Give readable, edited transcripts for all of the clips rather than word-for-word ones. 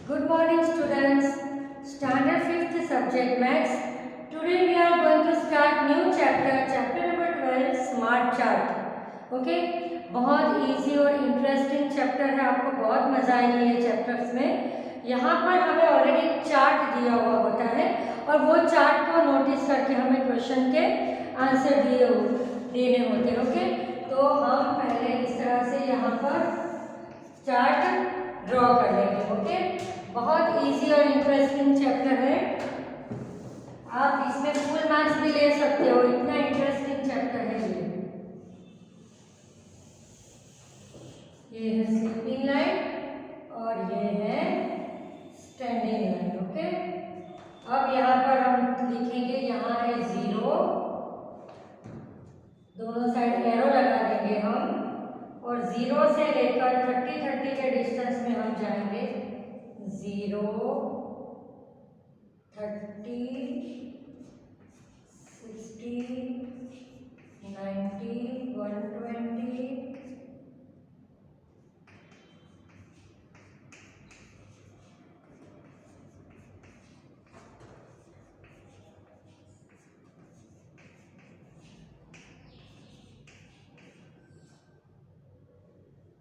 Good morning students. Standard 5th subject Maths. Today we are going to start new chapter number 12 Smart Chart. Okay? बहुत easy और interesting chapter है, आपको बहुत मजा आएगी ये चैप्टर्स में। यहाँ पर हमें ऑलरेडी चार्ट दिया हुआ होता है और वो चार्ट को नोटिस करके हमें क्वेश्चन के आंसर देने होते हैं। ओके, तो हम पहले इस तरह से यहाँ पर चार्ट ड्रॉ कर लेंगे। ओके, बहुत इजी और इंटरेस्टिंग चैप्टर है, आप इसमें फुल मार्क्स भी ले सकते हो, इतना इंटरेस्टिंग चैप्टर है ये है स्लीपिंग लाइन और ये है स्टैंडिंग लाइन। ओके, अब यहाँ पर हम लिखेंगे, यहाँ है 0, दोनों साइड एरो लगा देंगे हम और 0 से लेकर 30 के डिस्टेंस में हम जाएंगे। 0, 30, 60, 90, 120,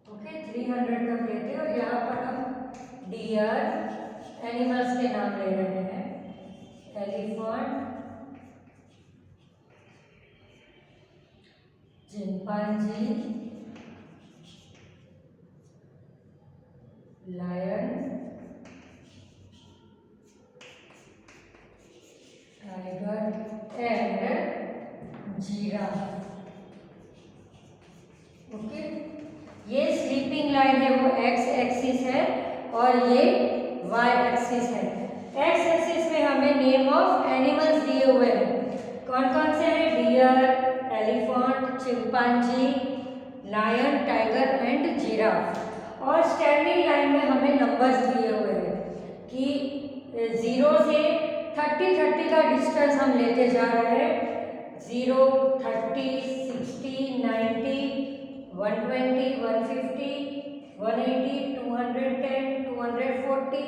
ओके 300 तक लेते हैं। और यहाँ पर हम डियर एनिमल्स के नाम ले रहे हैं, elephant, chimpanzee, lion, tiger and giraffe. Okay, ये स्लीपिंग लाइन है वो एक्स एक्सिस है और ये वाई एक्सिस है। एक्स एक्सिस में हमें नेम ऑफ एनिमल्स दिए हुए हैं, कौन कौन से हैं? Deer, elephant, chimpanzee, lion, tiger and giraffe. और स्टैंडिंग लाइन में हमें नंबर्स दिए हुए हैं कि 0 से 30 का डिस्टेंस हम लेते जा रहे हैं। 0, 30, 60, 90, 120, 150, 180, 210, 240,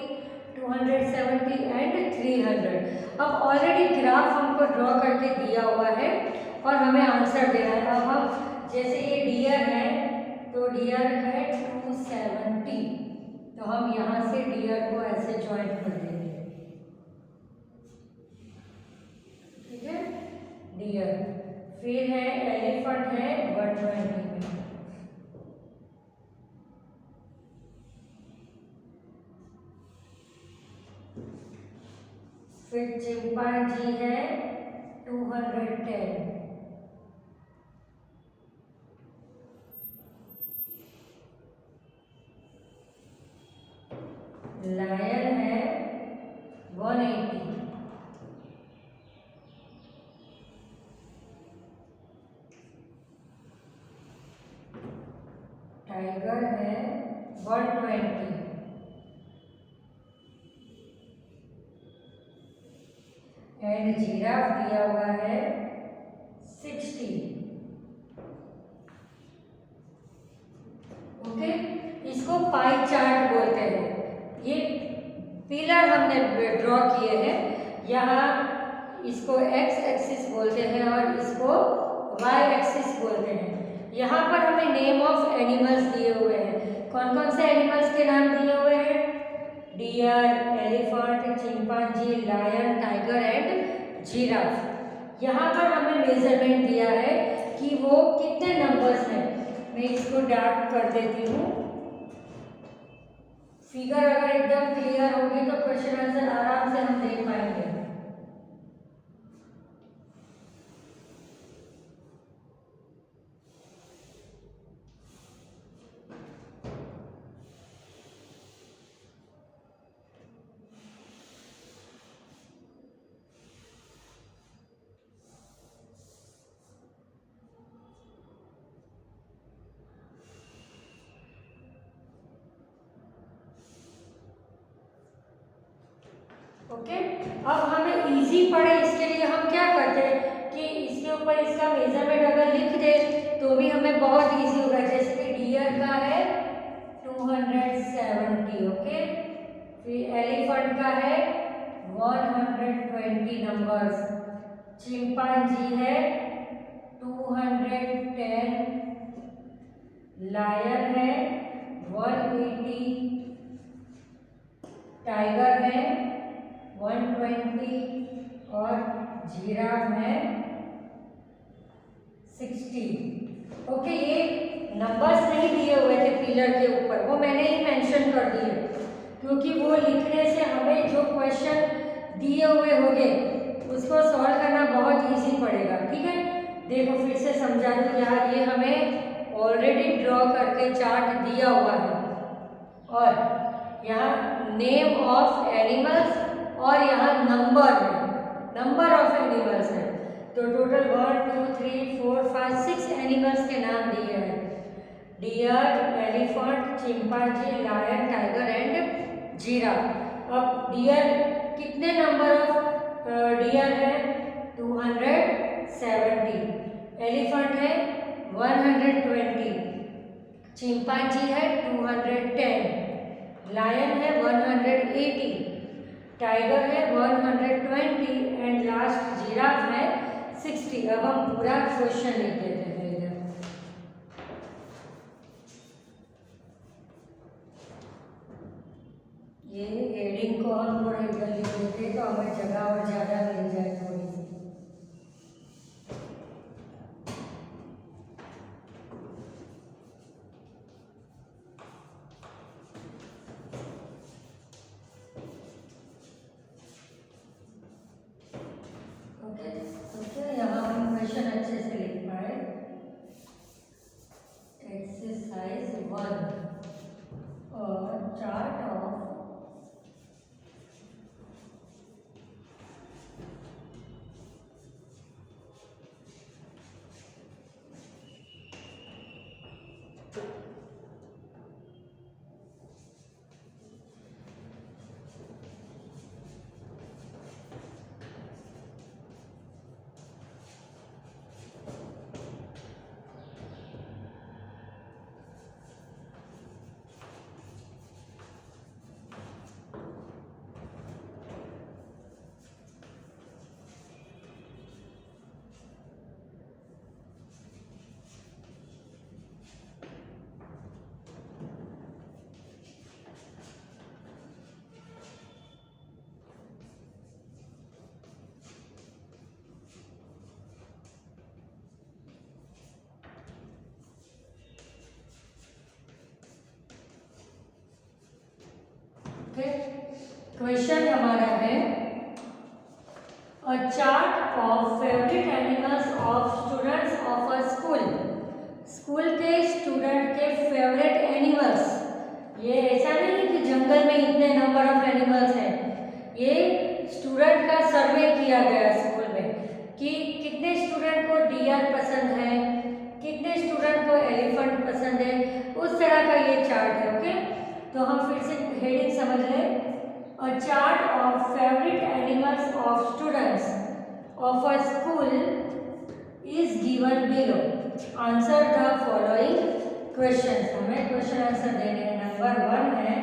270 एंड 300। अब ऑलरेडी ग्राफ हमको ड्रॉ करके दिया हुआ है और हमें आंसर देना है। अब हम जैसे ये डियर है तो डियर है 270, तो हम यहाँ से डियर को ऐसे ज्वाइन कर देंगे। ठीक है, डियर। फिर है एलिफेंट है 120 में, फिर चिंपांजी है 210, लायन है 180, टाइगर है 120 एंड जिराफ दिया हुआ है 60। ओके, इसको पाई चार्ट बोलते हैं। ये पिलर हमने ड्रॉ किए हैं, यहाँ इसको एक्स एक्सिस बोलते हैं और इसको वाई एक्सिस बोलते हैं। यहाँ पर हमें नेम ऑफ एनिमल्स दिए हुए हैं, कौन कौन से एनिमल्स के नाम दिए हुए हैं? Deer, elephant, chimpanzee, lion, tiger and giraffe. यहाँ पर हमें मेजरमेंट दिया है कि वो कितने नंबर्स हैं। मैं इसको डार्क कर देती हूँ। फिगर अगर एकदम क्लियर होगी तो क्वेश्चन आंसर आराम से हम देख पाएंगे। ओके, अब हमें इजी पड़े इसके लिए हम क्या करते हैं कि इसके ऊपर इसका मेजरमेंट अगर लिख दे तो भी हमें बहुत इजी होगा। जैसे कि डियर का है 270, ओके, फिर एलिफेंट का है 120 नंबर्स, चिंपांजी है 210, लायन है 180, टाइगर है 120 और जिराफ है 60। ओके, ये नंबर्स नहीं दिए हुए थे पिलर के ऊपर, वो मैंने ही मेंशन कर दिए, क्योंकि वो लिखने से हमें जो क्वेश्चन दिए हुए होंगे उसको सॉल्व करना बहुत इजी पड़ेगा। ठीक है, देखो फिर से समझा दूँ, यार ये हमें ऑलरेडी ड्रॉ करके चार्ट दिया हुआ है, और यहाँ नेम ऑफ एनिमल्स और यहाँ नंबर है, नंबर ऑफ एनिमल्स है, तो टोटल 1 2 3 4 5 6 एनिमल्स के नाम दिए हैं, deer, elephant, chimpanzee, lion, tiger and giraffe. अब डियर कितने नंबर ऑफ डियर है? 270, एलिफेंट है 120, चिंपांजी है 210, लायन है 180, टाइगर है 120 एंड लास्ट जिराफ है 60। अब हम पूरा क्वेश्चन लिख देते हैं इधर। ये हेडिंग को हम थोड़ा इधर लिख देते हैं तो हमें जगह और ज़्यादा मिल जाए थोड़ी सी। ओके, यहाँ हम क्वेश्चन अच्छे से लिख पाए। एक्सरसाइज 1 और चार्ट ऑफ क्वेश्चन हमारा है अ chart of favourite animals of students of a school. School के स्टूडेंट के फेवरेट एनिमल्स, ये ऐसा नहीं है कि जंगल में इतने नंबर ऑफ एनिमल्स हैं, ये स्टूडेंट का सर्वे किया गया स्कूल में कि कितने स्टूडेंट को डियर पसंद है, कितने स्टूडेंट को एलिफेंट पसंद है, उस तरह का ये चार्ट है। ओके, तो हम फिर से हेडिंग समझ लें। अ chart of favourite animals of students of a school is given below. Answer the following question. हमें क्वेश्चन आंसर देने हैं। नंबर 1 है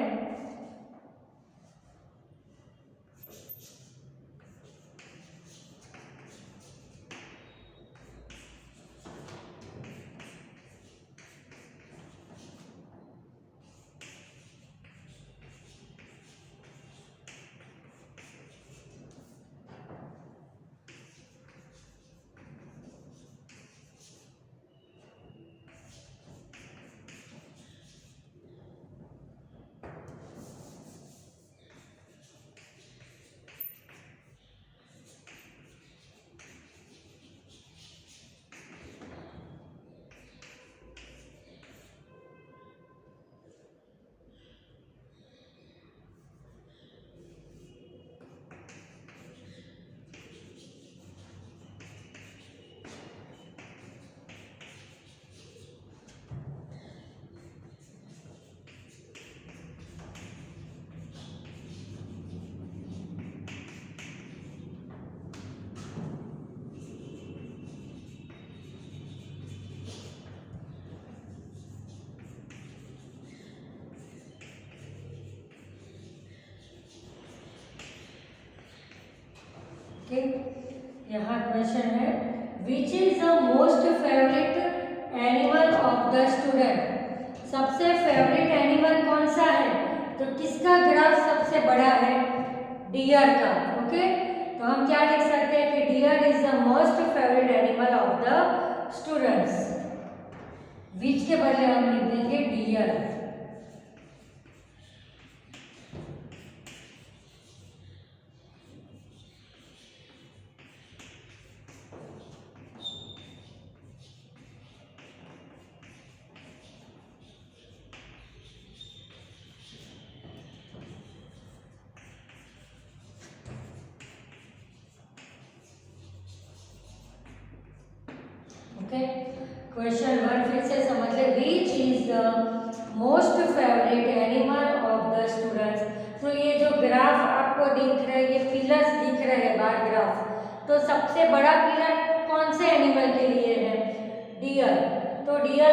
यहाँ क्वेश्चन है, which is the most favourite animal of the student. सबसे फेवरेट एनिमल कौन सा है? तो किसका ग्राफ सबसे बड़ा है? डियर का। ओके, तो हम क्या लिख सकते हैं कि deer is the most favourite animal of the students. Which के बदले हम लिख देंगे डियर। क्वेश्चन 1 फिर से समझ ले, विच is the most favourite animal of the students. तो ये जो ग्राफ आपको दिख रहा है, ये पिलर्स दिख रहे हैं बार ग्राफ, तो सबसे बड़ा पिलर कौन से एनिमल के लिए है? डियर। तो डियर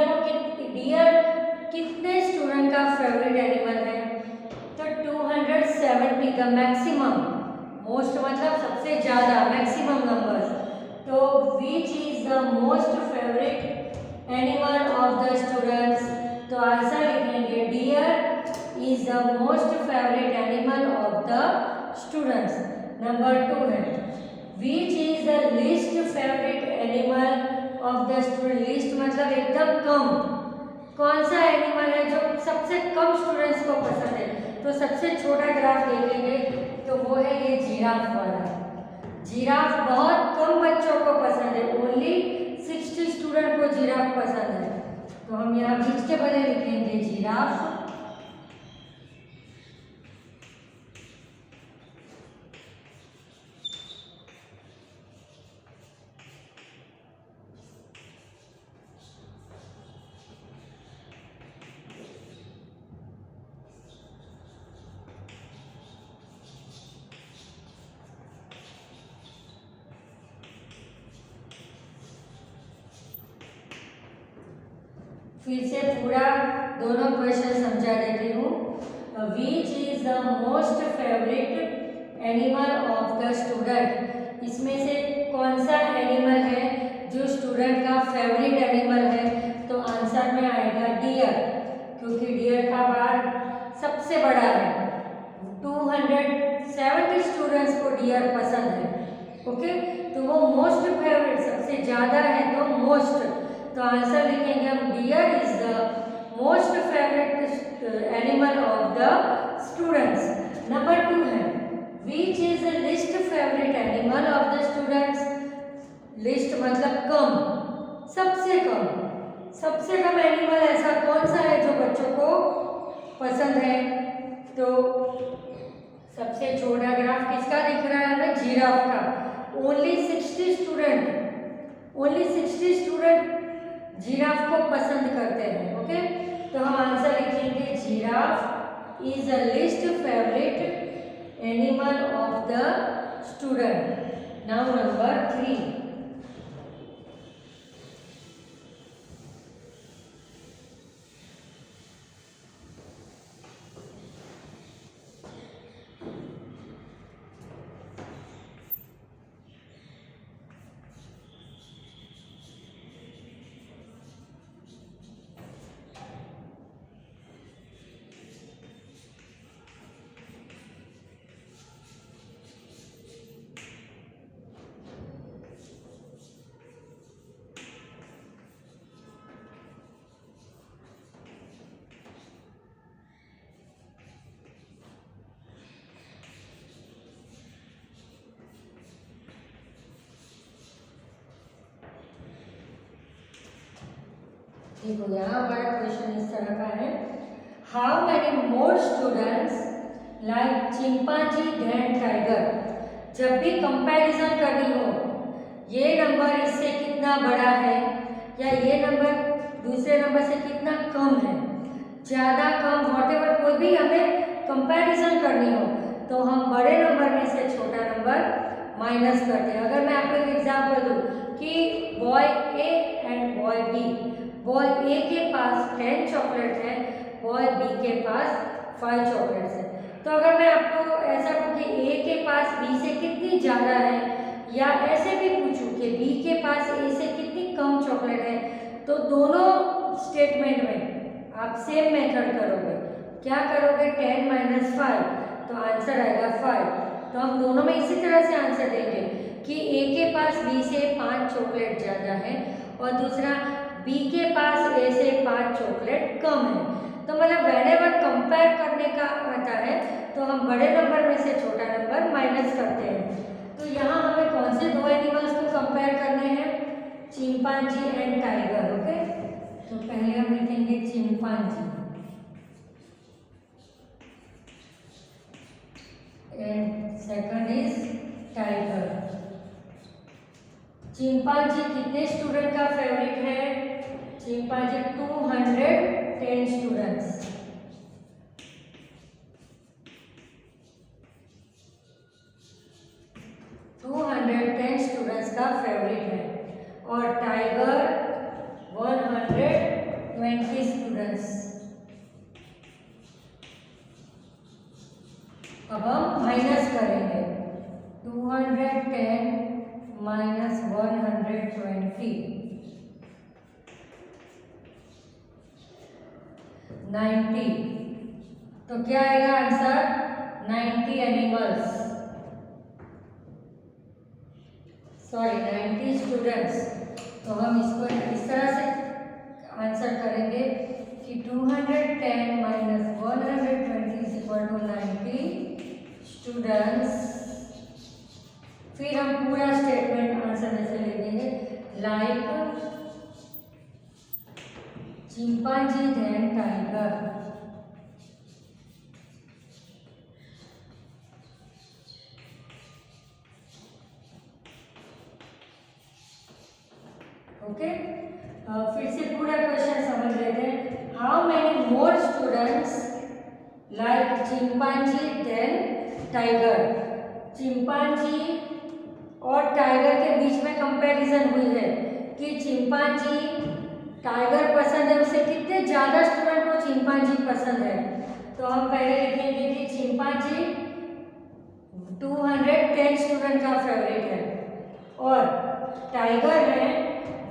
कितने स्टूडेंट का फेवरेट एनिमल है? तो 270 का मैक्सिमम। मोस्ट मतलब सबसे ज्यादा, मैक्सिमम नंबर्स। तो which is the most favourite animal of the students. तो आंसर लिखेंगे deer is the most favourite animal of the students. Number 2 है, which is the least favourite animal of the student. Least मतलब एकदम कम। कौन सा animal है जो सबसे कम स्टूडेंट्स को पसंद है? तो सबसे छोटा ग्राफ देखेंगे तो वो है ये जिराफ वाला। जिराफ बहुत कम बच्चों को पसंद है, ओनली 60 स्टूडेंट को जिराफ पसंद है। तो हम यहाँ बीच के बदले लिखेंगे जिराफ। फिर से पूरा दोनों क्वेश्चन समझा देती हूँ। विच is the most favourite animal of the student. इसमें से कौन सा एनिमल है जो स्टूडेंट का फेवरेट एनिमल है? तो आंसर में आएगा डियर, क्योंकि डियर का बार सबसे बड़ा है। 270 स्टूडेंट्स को डियर पसंद है। ओके, तो वो मोस्ट फेवरेट सबसे ज्यादा है, तो मोस्ट। तो आंसर लिखेंगे हम deer is the most favourite animal of the students. Number 2 है, which is the least favourite animal of the students. Least मतलब कम, सबसे कम। सबसे कम एनिमल ऐसा कौन सा है जो बच्चों को पसंद है? तो सबसे छोटा ग्राफ किसका दिख रहा है हमें? जिराफ का। ओनली 60 स्टूडेंट जिराफ को पसंद करते हैं। ओके, तो हम आंसर लिखेंगे giraffe is the least favourite animal of the student. Now number 3। देखो यहाँ हमारा क्वेश्चन इस तरह का है, how many more students like chimpanzee than tiger. जब भी कंपैरिजन करनी हो, ये नंबर इससे कितना बड़ा है या ये नंबर दूसरे नंबर से कितना कम है, ज़्यादा कम वॉटेवर, कोई भी हमें कंपैरिजन करनी हो तो हम बड़े नंबर में से छोटा नंबर माइनस करते हैं। अगर मैं आपको एक एग्जाम्पल दूँ कि boy A and boy B, boy A के पास 10 चॉकलेट है, बॉय बी के पास 5 चॉकलेट्स है। तो अगर मैं आपको ऐसा कहूँ कि ए के पास बी से कितनी ज़्यादा है, या ऐसे भी पूछूं कि बी के पास ए से कितनी कम चॉकलेट है, तो दोनों स्टेटमेंट में आप सेम मेथड करोगे। क्या करोगे? 10 - 5, तो आंसर आएगा 5। तो हम दोनों में इसी तरह से आंसर देंगे कि ए के पास बी से 5 चॉकलेट ज़्यादा है और दूसरा बी के पास ए से 5 चॉकलेट कम है। तो मतलब व्हेनेवर कंपेयर करने का आता है तो हम बड़े नंबर में से छोटा नंबर माइनस करते हैं। तो यहाँ हमें कौन से दो एनिमल्स को कंपेयर करने हैं? Chimpanzee and tiger. ओके, तो पहले हम लिखेंगे chimpanzee and second is tiger. Chimpanzee कितने स्टूडेंट का फेवरेट है? Chimpanzee 210 students. स्टूडेंट्स का फेवरेट है और टाइगर 120 स्टूडेंट्स। अब हम माइनस करेंगे 210 माइनस 120 90। तो क्या आएगा आंसर? 90 animals, sorry 90 students. तो हम इसको इस तरह से आंसर करेंगे कि 210 minus 120 is equal to 90 students. फिर हम पूरा स्टेटमेंट आंसर ऐसे लिखेंगे, like chimpanzee than tiger. Okay, फिर से पूरा क्वेश्चन समझ लेते हैं। How many more students like chimpanzee than tiger. Chimpanzee और टाइगर के बीच में कंपैरिजन हुई है कि चिंपांजी टाइगर पसंद है, उसे कितने ज़्यादा स्टूडेंट को चिंपांजी पसंद है। तो हम पहले लिखेंगे कि चिंपांजी 210 स्टूडेंट का फेवरेट है और टाइगर है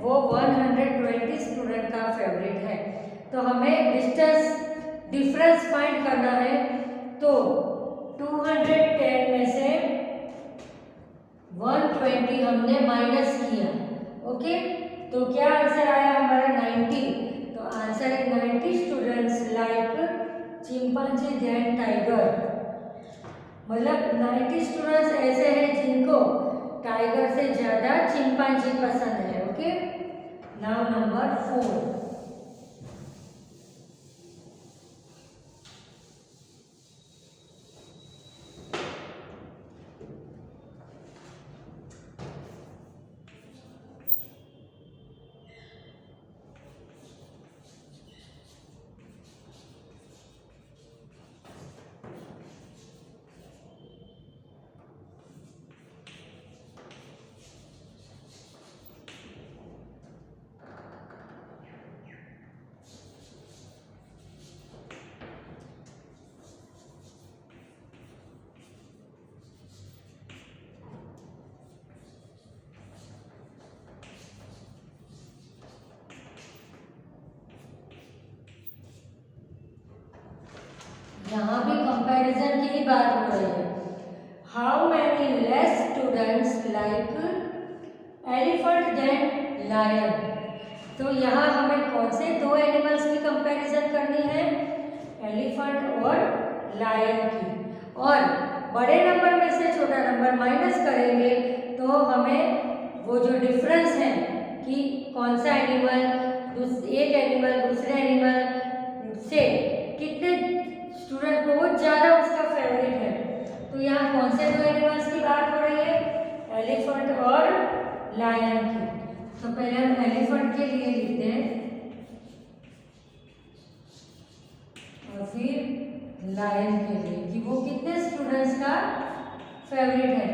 वो 120 स्टूडेंट का फेवरेट है। तो हमें डिफरेंस फाइंड करना है। तो 210 में से 120 हमने माइनस किया। ओके, तो क्या आंसर आया हमारा? 90। तो आंसर है 90 students like chimpanzee than tiger. मतलब 90 स्टूडेंट्स ऐसे हैं जिनको टाइगर से ज़्यादा चिंपांजी पसंद है। Okay, now number 4। यहाँ भी कंपैरिजन की ही बात हो रही है। How many less students like elephant than lion. तो यहाँ हमें कौन से दो एनिमल्स की कंपैरिजन करनी है? एलिफेंट और लायन की। और बड़े नंबर में से छोटा नंबर माइनस करेंगे तो हमें वो जो डिफरेंस है कि कौन सा एनिमल एक एनिमल दूसरे एनिमल से कितने स्टूडेंट को बहुत ज़्यादा उसका फेवरेट है। तो यहाँ कौन से दो एनिमल्स की बात हो रही है? एलिफेंट और लायन की। तो पहले हम एलिफेंट के लिए लिखते हैं और फिर लायन के लिए कि वो कितने स्टूडेंट्स का फेवरेट है।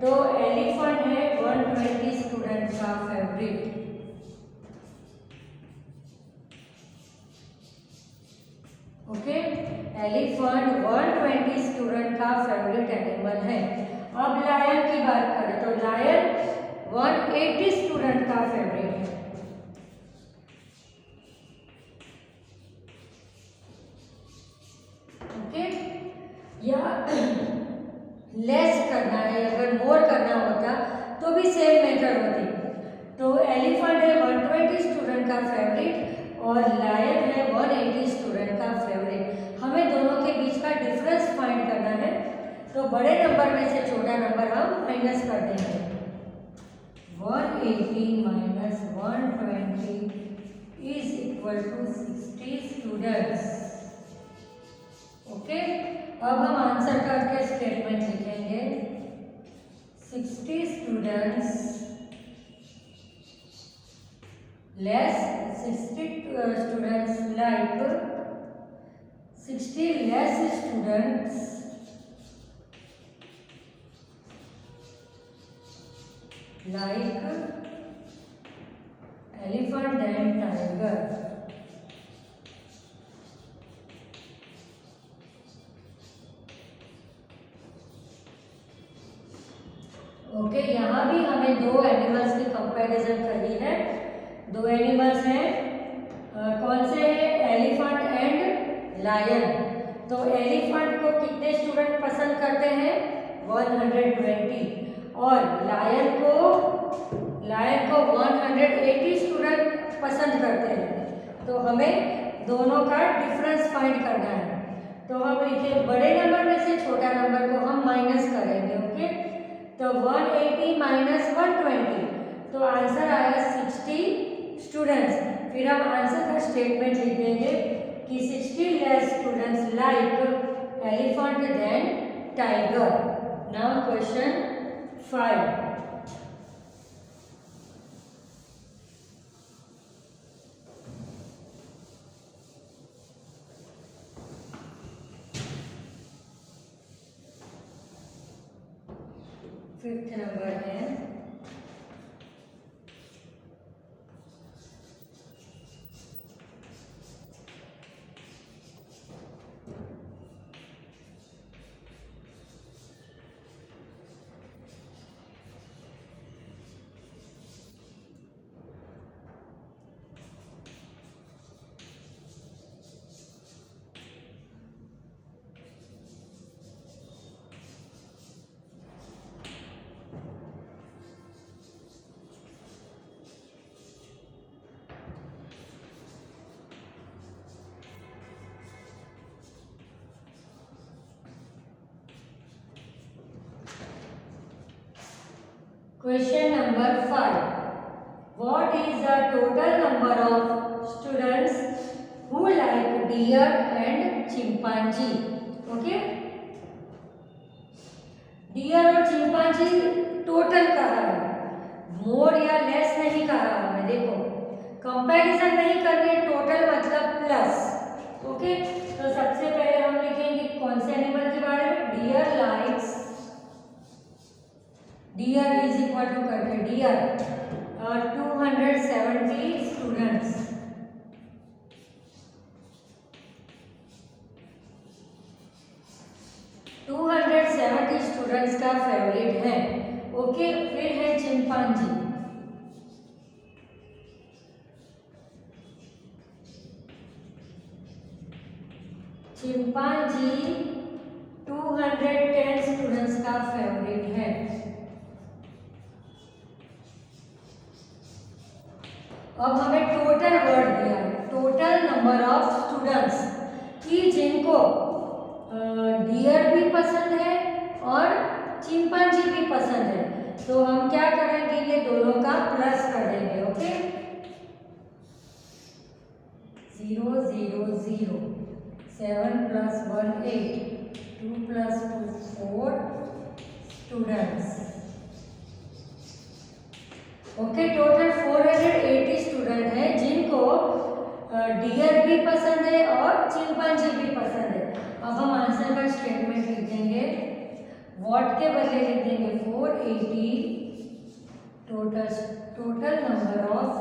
तो एलिफेंट है 120 स्टूडेंट्स का फेवरेट। ओके, एलिफेंट 120 स्टूडेंट का फेवरेट एनिमल है। अब लायन की बात करें तो लायन 180 स्टूडेंट का फेवरेट है। ओके, या लेस करना है, अगर मोर करना होता तो भी सेम मेथड होती। तो एलिफेंट है 120 स्टूडेंट का फेवरेट और लायन है 180 स्टूडेंट का फेवरेट। हमें दोनों के बीच का डिफरेंस फाइंड करना है, तो बड़े नंबर में से छोटा नंबर हम माइनस कर देंगे। 180 minus 120 is equal to 60 students. Okay, अब हम आंसर करके स्टेटमेंट लिखेंगे 60 students less 60 students like 60 less students like elephant than tiger। Okay, यहाँ भी हमें दो एनिमल्स की कंपैरिजन करनी है। दो एनिमल्स हैं, कौन से हैं? Elephant and lion. तो एलिफेंट को कितने स्टूडेंट पसंद करते हैं? 120। और लायन को 180 स्टूडेंट पसंद करते हैं। तो हमें दोनों का डिफरेंस फाइंड करना है। तो हम लिखे बड़े नंबर में से छोटा नंबर को हम माइनस करेंगे। ओके, तो 180 माइनस 120, तो आंसर आया 60 स्टूडेंट्स। फिर हम आंसर का स्टेटमेंट लिख देंगे कि 60 less students like elephant than tiger. Now question 5। Fifth number है Question number 5. What is the total number of students who like deer and chimpanzee? Okay? Deer और चिंपांजी टोटल कहा है, मोर या लेस नहीं कहा हमें। देखो, कंपैरिजन नहीं करनी, टोटल मतलब प्लस। ओके, तो सबसे पहले हम लिखेंगे कौन से एनिमल के बारे में? Deer likes, deer is equal to करके डियर 270 स्टूडेंट्स। स्टूडेंट्स का फेवरेट है। ओके, फिर है चिंपांजी। चिंपांजी 210 स्टूडेंट्स का फेवरेट है। अब हमें टोटल वर्ड दिया है, टोटल नंबर ऑफ स्टूडेंट्स, कि जिनको डियर भी पसंद है और चिंपांजी भी पसंद है। तो हम क्या करेंगे, ये दोनों का प्लस कर देंगे। Okay, 0 0 0, 7 + 1 8, 2 + 2 4 students. Okay, total 480 student हैं जिनको डियर भी पसंद है और चिंपांजी भी पसंद है। अब हम आंसर का स्टेटमेंट लिख देंगे, व्हाट के बदले लिख देंगे 480 टोटल नंबर ऑफ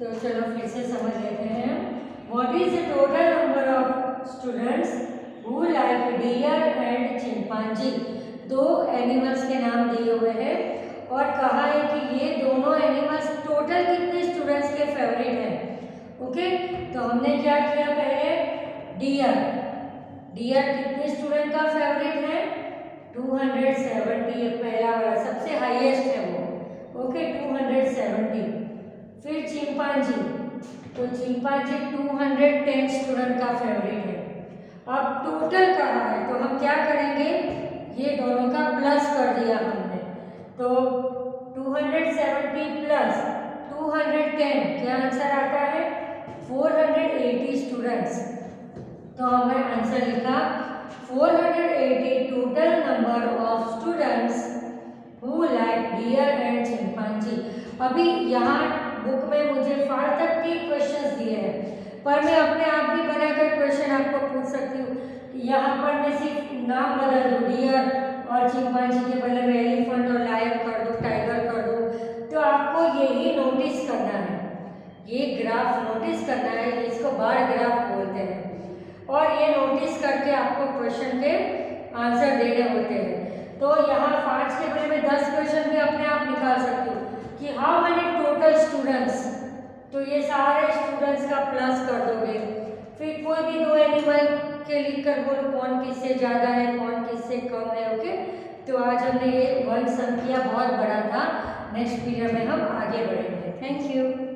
तो चलो फिर से समझ लेते हैं। What is the total number of students who like deer and chimpanzee. दो एनिमल्स के नाम दिए हुए हैं और कहा है कि ये दोनों एनिमल्स टोटल कितने स्टूडेंट्स के फेवरेट हैं। ओके, तो हमने क्या किया पहले, डियर कितने स्टूडेंट का फेवरेट है, 270, पहला वाला सबसे हाईएस्ट है वो। ओके, 270। फिर चिंपांजी, तो चिंपांजी 210 स्टूडेंट का फेवरेट है। अब टोटल कहा है तो हम क्या करेंगे, ये दोनों का प्लस कर दिया हमने, तो 270 प्लस 210 क्या आंसर आता है, 480 स्टूडेंट्स। तो हमने आंसर लिखा 480 total number of students who like deer and chimpanzee. अभी यहाँ बुक में मुझे 5 तक के क्वेश्चंस दिए हैं, पर मैं अपने आप भी बनाकर क्वेश्चन आपको पूछ सकती हूँ। यहाँ पर मैं सिर्फ नाम बदल दूँ, डियर और चिंपांजी के बदले में एलिफेंट और लायन कर दूँ, टाइगर कर दूँ। तो आपको यही नोटिस करना है, ये ग्राफ नोटिस करना है, इसको बार ग्राफ बोलते हैं। और ये नोटिस करके आपको क्वेश्चन के आंसर देने होते हैं। तो यहाँ 5 के बदले में 10 क्वेश्चन भी अपने आप निकाल सकती हूँ कि हाउ मेनी टोटल स्टूडेंट्स, तो ये सारे स्टूडेंट्स का प्लस कर दोगे। फिर कोई भी दो एनिमल के लिख कर बोलो कौन किससे ज़्यादा है कौन किससे कम है। ओके, तो आज हमने ये 1 सम किया, बहुत बड़ा था। नेक्स्ट पीरियड में हम आगे बढ़ेंगे। Thank you.